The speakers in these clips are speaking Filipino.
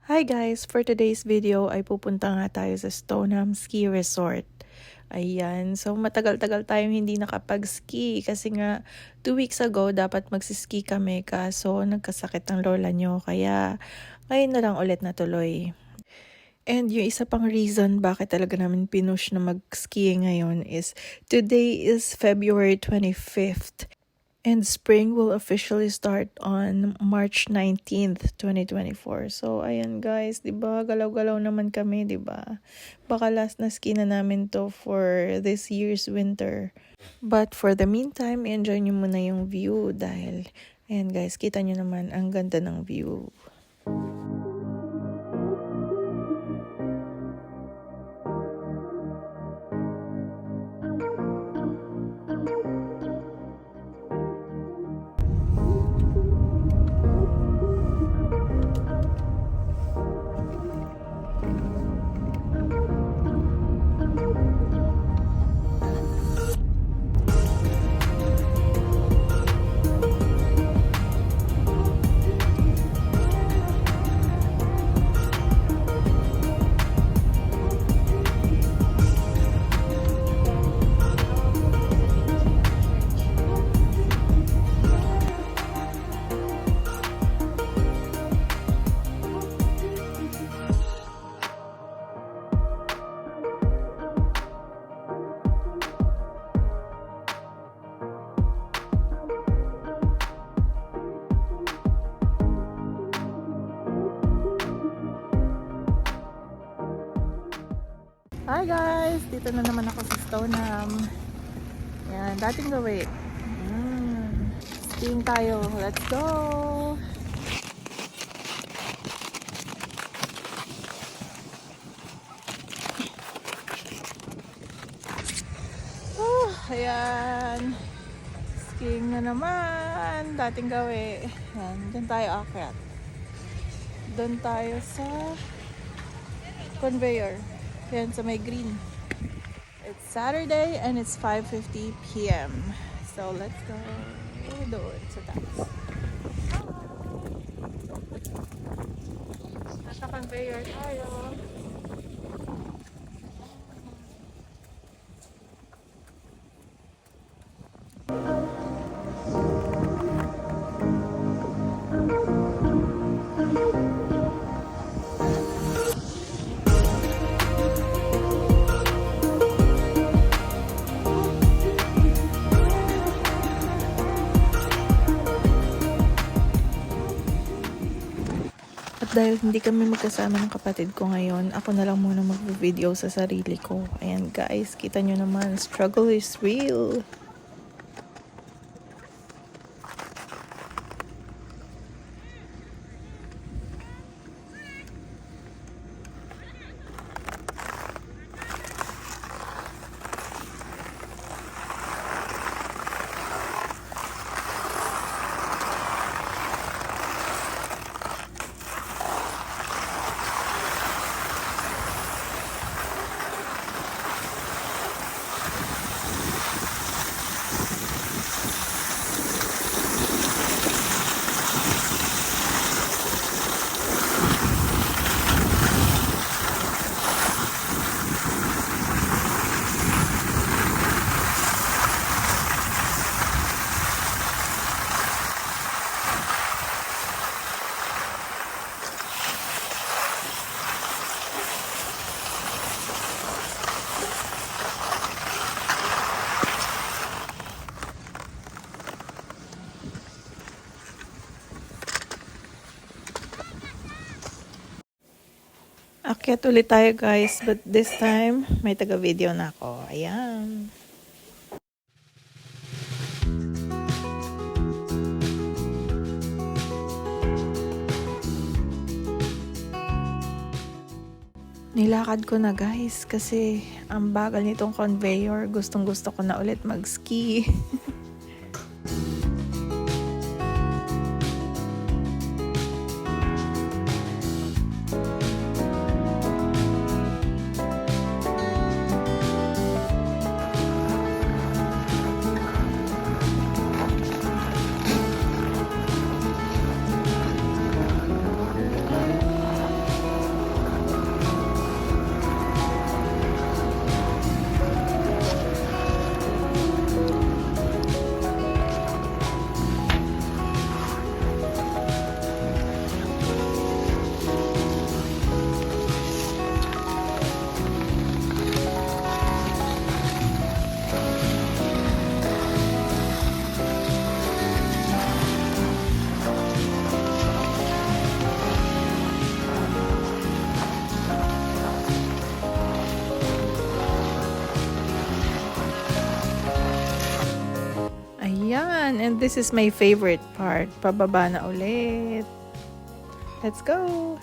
Hi guys! For today's video ay pupunta nga tayo sa Stoneham Ski Resort. Ayan, so matagal-tagal tayong hindi nakapag-ski kasi nga 2 weeks ago dapat magsiski kami kaso nagkasakit ang lola nyo kaya ngayon na lang ulit natuloy. And yung isa pang reason bakit talaga namin pinush na mag-ski ngayon is today is February 25th. And spring will officially start on March 19th, 2024. So, ayan guys, di ba? Galaw-galaw naman kami, di ba? Baka last na ski na namin to for this year's winter. But for the meantime, enjoy nyo muna yung view dahil, ayan guys, kita nyo naman ang ganda ng view. Hi guys! Dito na naman ako sa Stoneham. Yan, dating gawin. Skiing tayo. Let's go! Ayan. Skiing na naman. Dating gawin. Yan, dyan tayo akyat. Doon tayo sa conveyor. Yan sa may green. It's Saturday and it's 5:50 p.m. So let's go doon sa taas. Nasa conveyor tayo. Dahil hindi kami magkasama ng kapatid ko ngayon, ako na lang muna mag-video sa sarili ko. Ayan guys, kita nyo naman, struggle is real. Akyat ulit tayo guys, but this time may taga-video na ako. Ayan. Nilakad ko na guys kasi ang bagal nitong conveyor. Gustong gusto ko na ulit mag-ski. And this is my favorite part. Pababa na ulit. Let's go!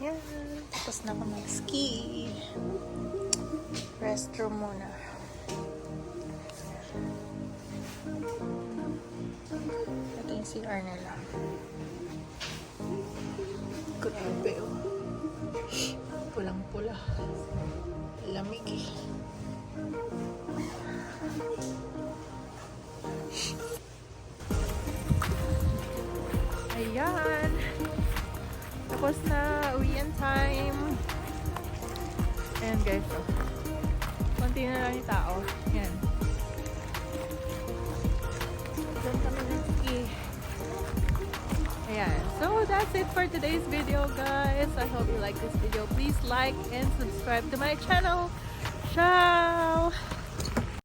Yan, tapos na ako mag-ski. Restroom muna. Ito yung CR nila. Grabe oh. Pulang-pula. Lamig eh. Ayan. Tapos na, uwian time. Ayan guys, oh. Konti na lang yung tao. Ayan. Doon kami nag-ski. Ayan. So, that's it for today's video, guys. I hope you like this video. Please like and subscribe to my channel. Ciao!